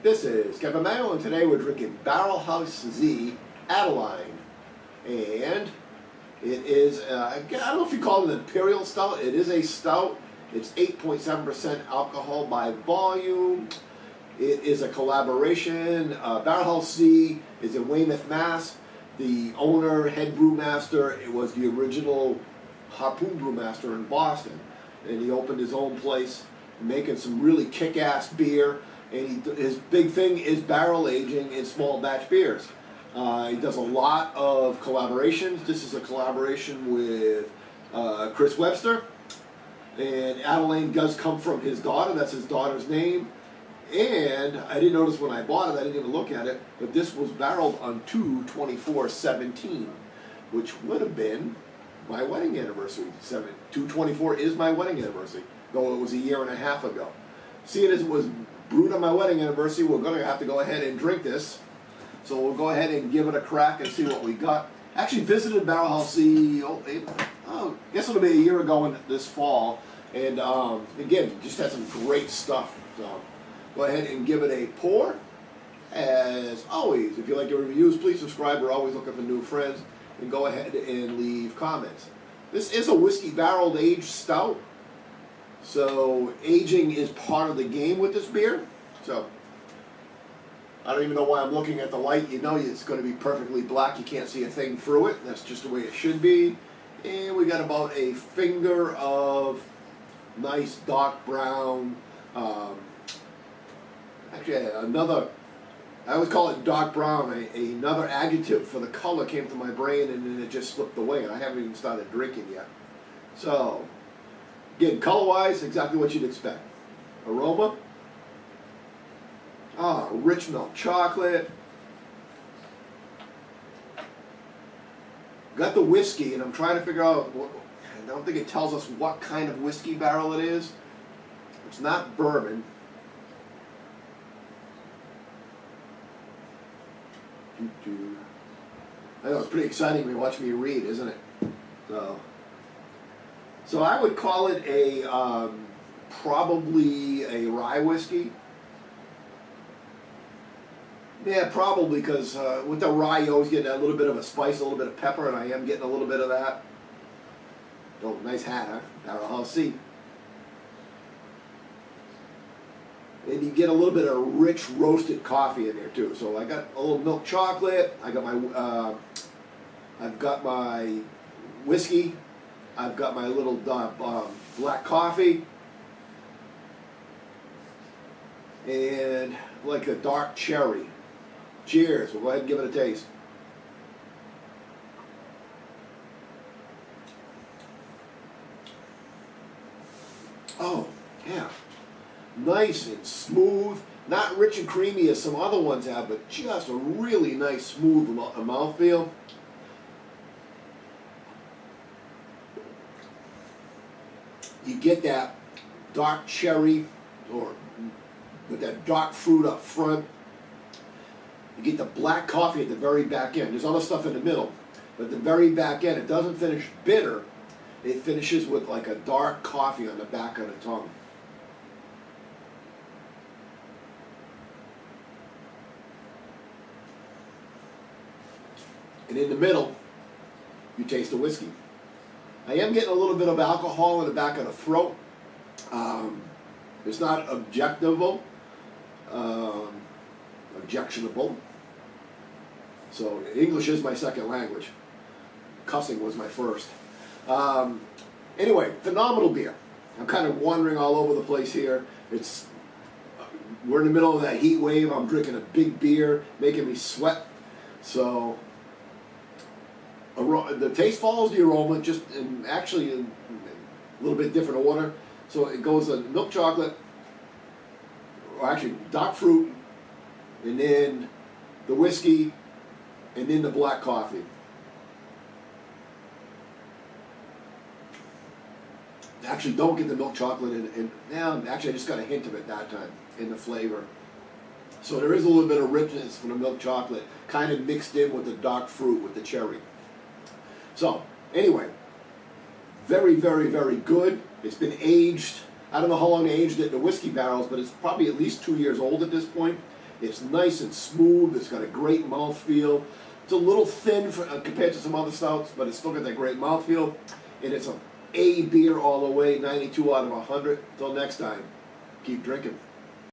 This is Kevin Mayo, and today we're drinking Barrel House Z Adeline. And it is, I don't know if you call it an Imperial Stout. It is a stout. It's 8.7% alcohol by volume. It is a collaboration. Barrel House Z is in Weymouth, Mass. The owner, head brewmaster, it was the original Harpoon brewmaster in Boston. And he opened his own place, making some really kick-ass beer. And his big thing is barrel aging in small batch beers. He does a lot of collaborations. This is a collaboration with Chris Webster. And Adeline does come from his daughter. That's his daughter's name. And I didn't notice when I bought it, I didn't even look at it, but this was barreled on 2/24/17, which would have been my wedding anniversary. 2/24 is my wedding anniversary, though it was a year and a half ago. Seeing as it was brewed on my wedding anniversary, we're going to have to go ahead and drink this. So we'll go ahead and give it a crack and see what we got. Actually visited Barrel House Z, I guess it'll be a year ago in this fall. And again, just had some great stuff. So go ahead and give it a pour. As always, if you like your reviews, please subscribe. We're always looking for new friends. And go ahead and leave comments. This is a whiskey barreled aged stout. So aging is part of the game with this beer. So I don't even know why I'm looking at the light. You know it's going to be perfectly black. You can't see a thing through it. That's just the way it should be. And we got about a finger of nice dark brown. Actually, I always call it dark brown. Another adjective for the color came to my brain and then it just slipped away. And I haven't even started drinking yet. So, again, color-wise, exactly what you'd expect. Aroma. Rich milk chocolate. Got the whiskey, and I'm trying to figure out, I don't think it tells us what kind of whiskey barrel it is. It's not bourbon. I know, it's pretty exciting when you watch me read, isn't it? So I would call it a, probably a rye whiskey. Yeah, probably, because with the rye you always get a little bit of a spice, a little bit of pepper, and I am getting a little bit of that. Oh, nice hat, huh? Barrel House Z. And you get a little bit of rich roasted coffee in there too. So I got a little milk chocolate. I got my, I've got my whiskey. I've got my little black coffee. And like a dark cherry. Cheers. We'll go ahead and give it a taste. Oh, yeah. Nice and smooth. Not rich and creamy as some other ones have, but just a really nice, smooth mouthfeel. You get that dark cherry, or with that dark fruit up front. You get the black coffee at the very back end. There's other stuff in the middle, but at the very back end, it doesn't finish bitter. It finishes with like a dark coffee on the back of the tongue. And in the middle, you taste the whiskey. I am getting a little bit of alcohol in the back of the throat. It's not objectionable. So English is my second language. Cussing was my first. Anyway, phenomenal beer. I'm kind of wandering all over the place here. We're in the middle of that heat wave. I'm drinking a big beer, making me sweat. So the taste follows the aroma, just actually in a little bit different order. So it goes milk chocolate, or actually dark fruit, and then the whiskey, and then the black coffee. Actually, don't get the milk chocolate in. Actually, I just got a hint of it that time in the flavor. So there is a little bit of richness from the milk chocolate, kind of mixed in with the dark fruit, with the cherry. So, anyway, very, very, very good. It's been aged. I don't know how long they aged it in the whiskey barrels, but it's probably at least 2 years old at this point. It's nice and smooth. It's got a great mouthfeel. It's a little thin compared to some other stouts, but it's still got that great mouthfeel. And it's a beer all the way, 92 out of 100. Till next time, keep drinking.